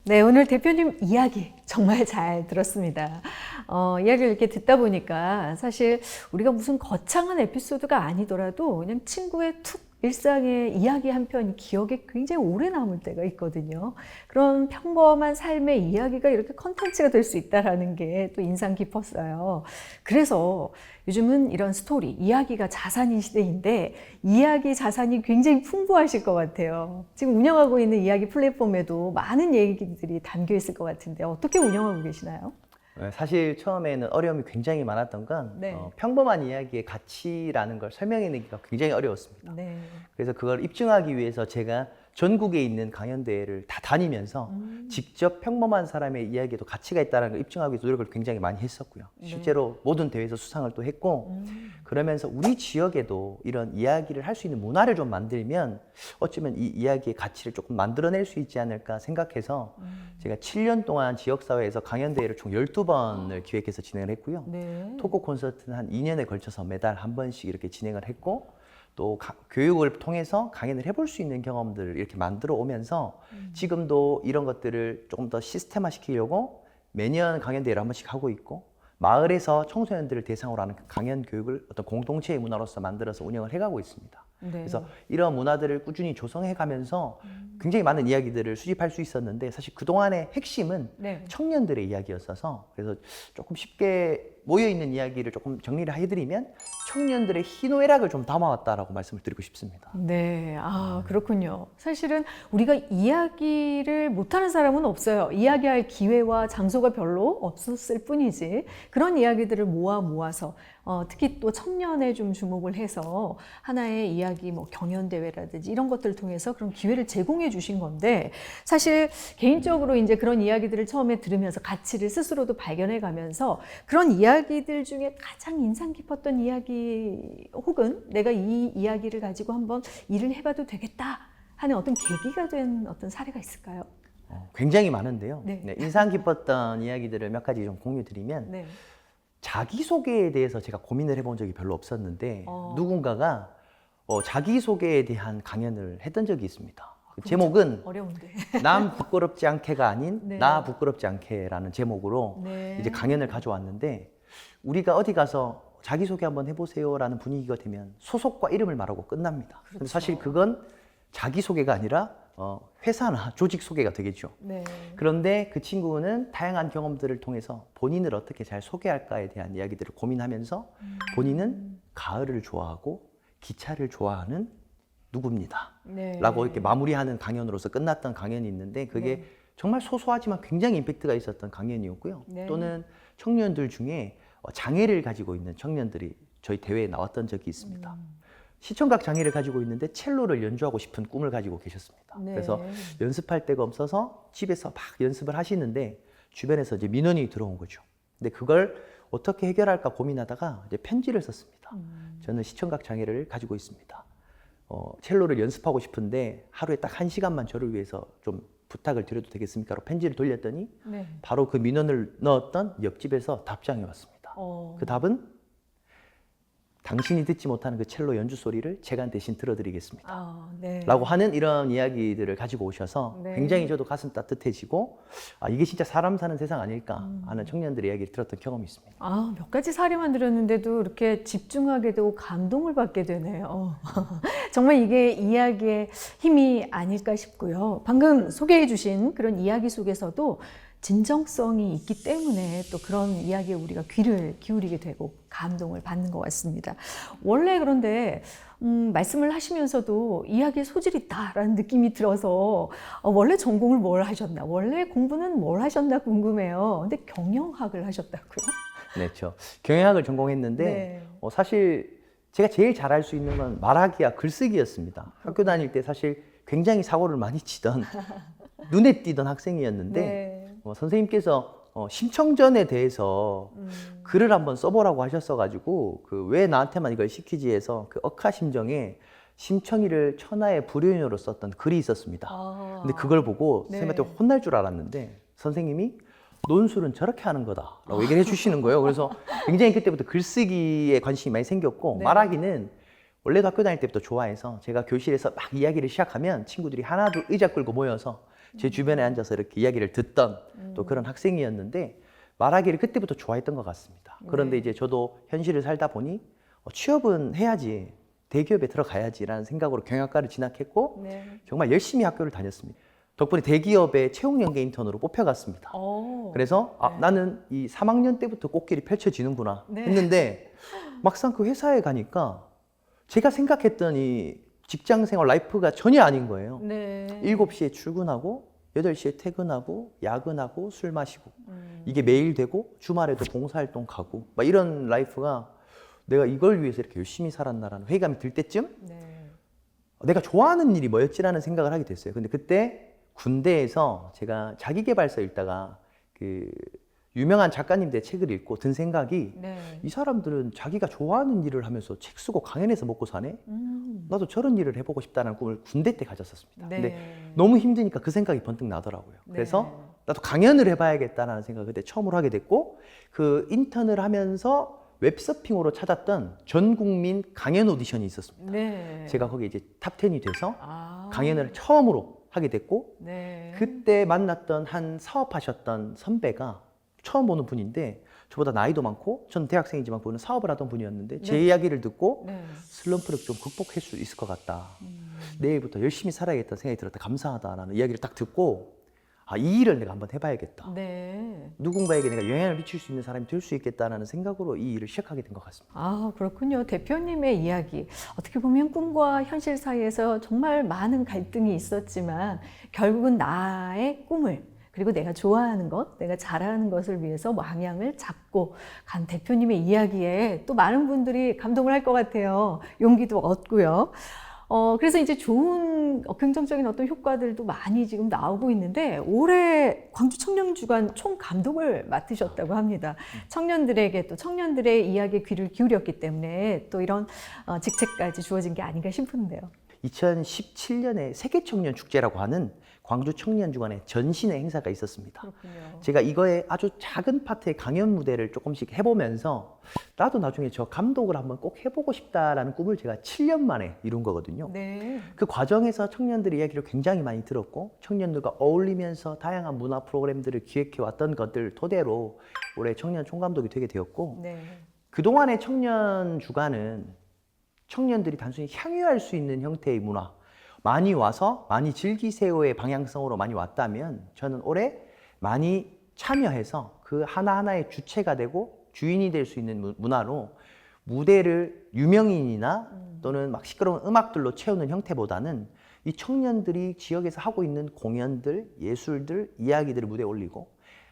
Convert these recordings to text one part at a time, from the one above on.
네, 오늘 대표님 이야기 정말 잘 들었습니다. 이야기를 이렇게 듣다 보니까 사실 우리가 무슨 거창한 에피소드가 아니더라도 그냥 친구의 툭 일상의 이야기 한 편이 기억에 굉장히 오래 남을 때가 있거든요. 그런 평범한 삶의 이야기가 이렇게 컨텐츠가 될 수 있다는 게 또 인상 깊었어요. 그래서 요즘은 이런 스토리, 이야기가 자산인 시대인데 이야기 자산이 굉장히 풍부하실 것 같아요. 지금 운영하고 있는 이야기 플랫폼에도 많은 얘기들이 담겨 있을 것 같은데 어떻게 운영하고 계시나요? 사실 처음에는 어려움이 굉장히 많았던 건 네. 평범한 이야기의 가치라는 걸 설명해내기가 굉장히 어려웠습니다. 네. 그래서 그걸 입증하기 위해서 제가 전국에 있는 강연대회를 다 다니면서 직접 평범한 사람의 이야기에도 가치가 있다는 걸 입증하기 위해서 노력을 굉장히 많이 했었고요. 실제로 모든 대회에서 수상을 또 했고 그러면서 우리 지역에도 이런 이야기를 할 수 있는 문화를 좀 만들면 어쩌면 이 이야기의 가치를 조금 만들어낼 수 있지 않을까 생각해서 제가 7년 동안 지역사회에서 강연대회를 총 12번을 기획해서 진행을 했고요. 네. 토크 콘서트는 한 2년에 걸쳐서 매달 한 번씩 이렇게 진행을 했고 또 교육을 통해서 강연을 해볼 수 있는 경험들을 이렇게 만들어 오면서 지금도 이런 것들을 조금 더 시스템화 시키려고 매년 강연대회를 한 번씩 하고 있고 마을에서 청소년들을 대상으로 하는 강연 교육을 어떤 공동체의 문화로서 만들어서 운영을 해가고 있습니다. 네. 그래서 이런 문화들을 꾸준히 조성해 가면서 굉장히 많은 이야기들을 수집할 수 있었는데 사실 그동안의 핵심은 네. 청년들의 이야기였어서 그래서 조금 쉽게 모여있는 이야기를 조금 정리를 해드리면 청년들의 희노애락을 좀 담아왔다라고 말씀을 드리고 싶습니다. 네, 그렇군요. 사실은 우리가 이야기를 못하는 사람은 없어요. 이야기할 기회와 장소가 별로 없었을 뿐이지. 그런 이야기들을 모아서 특히 또 청년에 좀 주목을 해서 하나의 이야기, 뭐 경연대회라든지 이런 것들을 통해서 그런 기회를 제공해 주신 건데 사실 개인적으로 이제 그런 이야기들을 처음에 들으면서 가치를 스스로도 발견해 가면서 그런 이야기들 중에 가장 인상 깊었던 이야기 혹은 내가 이 이야기를 가지고 한번 일을 해봐도 되겠다 하는 어떤 계기가 된 어떤 사례가 있을까요? 굉장히 많은데요. 네. 네, 인상 깊었던 이야기들을 몇 가지 좀 공유 드리면 네. 자기소개에 대해서 제가 고민을 해본 적이 별로 없었는데 누군가가 자기소개에 대한 강연을 했던 적이 있습니다. 그 제목은 어려운데. 남 부끄럽지 않게가 아닌 네. 나 부끄럽지 않게라는 제목으로 네. 이제 강연을 가져왔는데 우리가 어디 가서 자기소개 한번 해보세요라는 분위기가 되면 소속과 이름을 말하고 끝납니다. 그렇죠. 근데 사실 그건 자기소개가 아니라 회사나 조직 소개가 되겠죠. 네. 그런데 그 친구는 다양한 경험들을 통해서 본인을 어떻게 잘 소개할까에 대한 이야기들을 고민하면서 본인은 가을을 좋아하고 기차를 좋아하는 누구입니다. 네. 라고 이렇게 마무리하는 강연으로서 끝났던 강연이 있는데 그게 네. 정말 소소하지만 굉장히 임팩트가 있었던 강연이었고요. 네. 또는 청년들 중에 장애를 가지고 있는 청년들이 저희 대회에 나왔던 적이 있습니다. 시청각 장애를 가지고 있는데 첼로를 연주하고 싶은 꿈을 가지고 계셨습니다. 네. 그래서 연습할 데가 없어서 집에서 막 연습을 하시는데 주변에서 이제 민원이 들어온 거죠. 근데 그걸 어떻게 해결할까 고민하다가 이제 편지를 썼습니다. 저는 시청각 장애를 가지고 있습니다. 첼로를 연습하고 싶은데 하루에 딱 1시간만 저를 위해서 좀 부탁을 드려도 되겠습니까?로 편지를 돌렸더니 네. 바로 그 민원을 넣었던 옆집에서 답장이 왔습니다. 그 답은 당신이 듣지 못하는 그 첼로 연주 소리를 제가 대신 들어드리겠습니다. 네. 라고 하는 이런 이야기들을 가지고 오셔서 네. 굉장히 저도 가슴 따뜻해지고 이게 진짜 사람 사는 세상 아닐까 하는 청년들의 이야기를 들었던 경험이 있습니다. 몇 가지 사례만 들었는데도 이렇게 집중하게 되고 감동을 받게 되네요. 정말 이게 이야기의 힘이 아닐까 싶고요. 방금 소개해 주신 그런 이야기 속에서도 진정성이 있기 때문에 또 그런 이야기에 우리가 귀를 기울이게 되고 감동을 받는 것 같습니다. 원래 그런데 말씀을 하시면서도 이야기에 소질이 있다라는 느낌이 들어서 원래 전공을 뭘 하셨나, 원래 공부는 뭘 하셨나 궁금해요. 근데 경영학을 하셨다고요? 네, 저 경영학을 전공했는데 네. 사실 제가 제일 잘할 수 있는 건 말하기와 글쓰기였습니다. 학교 다닐 때 사실 굉장히 사고를 많이 치던 눈에 띄던 학생이었는데 네. 선생님께서 심청전에 대해서 글을 한번 써보라고 하셨어가지고 그 왜 나한테만 이걸 시키지 해서 그 억하심정에 심청이를 천하의 불효인으로 썼던 글이 있었습니다. 근데 그걸 보고 네. 선생님한테 혼날 줄 알았는데 선생님이 논술은 저렇게 하는 거다라고 얘기를 해주시는 거예요. 그래서 굉장히 그때부터 글쓰기에 관심이 많이 생겼고 네. 말하기는 원래도 학교 다닐 때부터 좋아해서 제가 교실에서 막 이야기를 시작하면 친구들이 하나 둘 의자 끌고 모여서 제 주변에 앉아서 이렇게 이야기를 듣던 또 그런 학생이었는데 말하기를 그때부터 좋아했던 것 같습니다. 그런데 이제 저도 현실을 살다 보니 취업은 해야지, 대기업에 들어가야지라는 생각으로 경영학과를 진학했고 네. 정말 열심히 학교를 다녔습니다. 덕분에 대기업의 채용연계 인턴으로 뽑혀갔습니다. 그래서 네. 나는 이 3학년 때부터 꽃길이 펼쳐지는구나 네. 했는데 막상 그 회사에 가니까 제가 생각했던 이 직장 생활 라이프가 전혀 아닌 거예요. 네. 7시에 출근하고 8시에 퇴근하고 야근하고 술 마시고 이게 매일 되고 주말에도 봉사활동 가고 막 이런 라이프가 내가 이걸 위해서 이렇게 열심히 살았나라는 회의감이 들 때쯤 네. 내가 좋아하는 일이 뭐였지라는 생각을 하게 됐어요. 근데 그때 군대에서 제가 자기계발서 읽다가 그 유명한 작가님들의 책을 읽고 든 생각이 네. 이 사람들은 자기가 좋아하는 일을 하면서 책 쓰고 강연해서 먹고 사네? 나도 저런 일을 해보고 싶다는 꿈을 군대 때 가졌었습니다. 네. 근데 너무 힘드니까 그 생각이 번뜩 나더라고요. 네. 그래서 나도 강연을 해봐야겠다는 생각을 그때 처음으로 하게 됐고 그 인턴을 하면서 웹서핑으로 찾았던 전 국민 강연 오디션이 있었습니다. 네. 제가 거기에 이제 탑10이 돼서 아. 강연을 처음으로 하게 됐고 네. 그때 만났던 한 사업하셨던 선배가 처음 보는 분인데 저보다 나이도 많고 저는 대학생이지만 그분은 사업을 하던 분이었는데 제 네. 이야기를 듣고 네. 슬럼프를 좀 극복할 수 있을 것 같다. 내일부터 열심히 살아야겠다는 생각이 들었다. 감사하다라는 이야기를 딱 듣고 이 일을 내가 한번 해봐야겠다. 네. 누군가에게 내가 영향을 미칠 수 있는 사람이 될 수 있겠다는 생각으로 이 일을 시작하게 된 것 같습니다. 아, 그렇군요. 대표님의 이야기. 어떻게 보면 꿈과 현실 사이에서 정말 많은 갈등이 있었지만 결국은 나의 꿈을 그리고 내가 좋아하는 것, 내가 잘하는 것을 위해서 방향을 잡고 간 대표님의 이야기에 또 많은 분들이 감동을 할 것 같아요. 용기도 얻고요. 그래서 이제 좋은 긍정적인 어떤 효과들도 많이 지금 나오고 있는데 올해 광주 청년주간 총감독을 맡으셨다고 합니다. 청년들에게 또 청년들의 이야기에 귀를 기울였기 때문에 또 이런 직책까지 주어진 게 아닌가 싶은데요. 2017년에 세계청년축제라고 하는 광주 청년주간의 전신의 행사가 있었습니다. 그렇군요. 제가 이거에 아주 작은 파트의 강연 무대를 조금씩 해보면서 나도 나중에 저 감독을 한번 꼭 해보고 싶다라는 꿈을 제가 7년 만에 이룬 거거든요. 네. 그 과정에서 청년들의 이야기를 굉장히 많이 들었고 청년들과 어울리면서 다양한 문화 프로그램들을 기획해왔던 것들 토대로 올해 청년 총감독이 되게 되었고 네. 그동안의 청년주간은 청년들이 단순히 향유할 수 있는 형태의 문화 많이 와서 많이 즐기세요의 방향성으로 많이 왔다면 저는 올해 많이 참여해서 그 하나하나의 주체가 되고 주인이 될 수 있는 문화로 무대를 유명인이나 또는 막 시끄러운 음악들로 채우는 형태보다는 이 청년들이 지역에서 하고 있는 공연들, 예술들, 이야기들을 무대에 올리고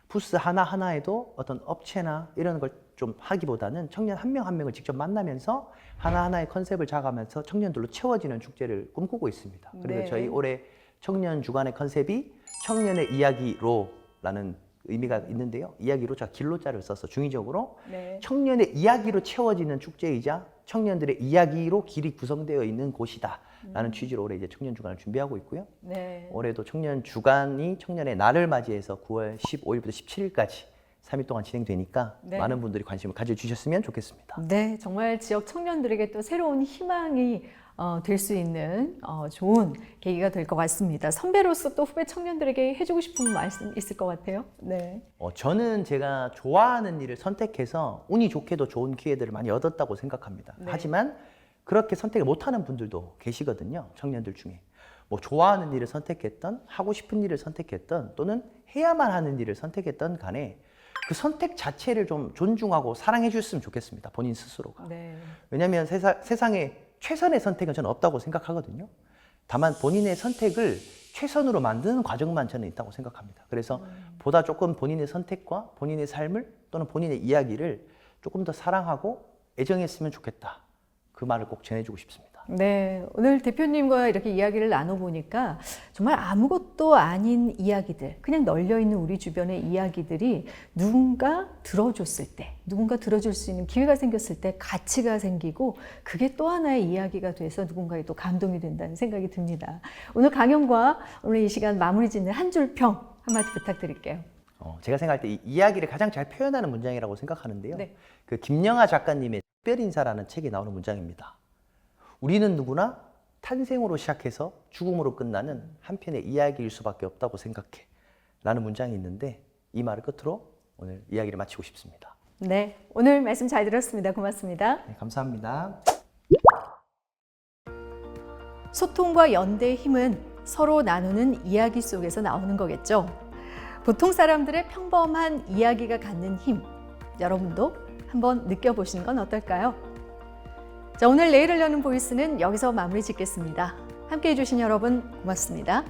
부스 하나하나에도 어떤 업체나 이런 걸 좀 하기보다는 청년 한 명 한 명을 직접 만나면서 하나하나의 컨셉을 잡아가면서 청년들로 채워지는 축제를 꿈꾸고 있습니다. 그래서 네. 저희 올해 청년 주간의 컨셉이 청년의 이야기로라는 의미가 있는데요. 이야기로 제가 길로자를 써서 중의적으로 네. 청년의 이야기로 채워지는 축제이자 청년들의 이야기로 길이 구성되어 있는 곳이다. 라는 취지로 올해 이제 청년 주간을 준비하고 있고요. 네. 올해도 청년 주간이 청년의 날을 맞이해서 9월 15일부터 17일까지 3일 동안 진행되니까 네. 많은 분들이 관심을 가져주셨으면 좋겠습니다. 네, 정말 지역 청년들에게 또 새로운 희망이 될 수 있는 좋은 계기가 될 것 같습니다. 선배로서 또 후배 청년들에게 해주고 싶은 말씀 있을 것 같아요. 네. 저는 제가 좋아하는 일을 선택해서 운이 좋게도 좋은 기회들을 많이 얻었다고 생각합니다. 네. 하지만 그렇게 선택을 못하는 분들도 계시거든요. 청년들 중에. 뭐 좋아하는 일을 선택했던, 하고 싶은 일을 선택했던, 또는 해야만 하는 일을 선택했던 간에 그 선택 자체를 좀 존중하고 사랑해 주셨으면 좋겠습니다. 본인 스스로가. 네. 왜냐하면 세상에 최선의 선택은 저는 없다고 생각하거든요. 다만 본인의 선택을 최선으로 만드는 과정만 저는 있다고 생각합니다. 그래서 보다 조금 본인의 선택과 본인의 삶을 또는 본인의 이야기를 조금 더 사랑하고 애정했으면 좋겠다. 그 말을 꼭 전해주고 싶습니다. 네, 오늘 대표님과 이렇게 이야기를 나눠보니까 정말 아무것도 아닌 이야기들, 그냥 널려있는 우리 주변의 이야기들이 누군가 들어줬을 때, 누군가 들어줄 수 있는 기회가 생겼을 때 가치가 생기고 그게 또 하나의 이야기가 돼서 누군가에 또 감동이 된다는 생각이 듭니다. 오늘 강연과 오늘 이 시간 마무리 짓는 한 줄 평 한마디 부탁드릴게요. 제가 생각할 때 이 이야기를 가장 잘 표현하는 문장이라고 생각하는데요. 네. 그 김영하 작가님의 특별인사라는 책에 나오는 문장입니다. 우리는 누구나 탄생으로 시작해서 죽음으로 끝나는 한편의 이야기일 수밖에 없다고 생각해. 라는 문장이 있는데 이 말을 끝으로 오늘 이야기를 마치고 싶습니다. 네, 오늘 말씀 잘 들었습니다. 고맙습니다. 네, 감사합니다. 소통과 연대의 힘은 서로 나누는 이야기 속에서 나오는 거겠죠. 보통 사람들의 평범한 이야기가 갖는 힘, 여러분도 한번 느껴보시는 건 어떨까요? 자, 오늘 내일을 여는 보이스는 여기서 마무리 짓겠습니다. 함께해 주신 여러분 고맙습니다.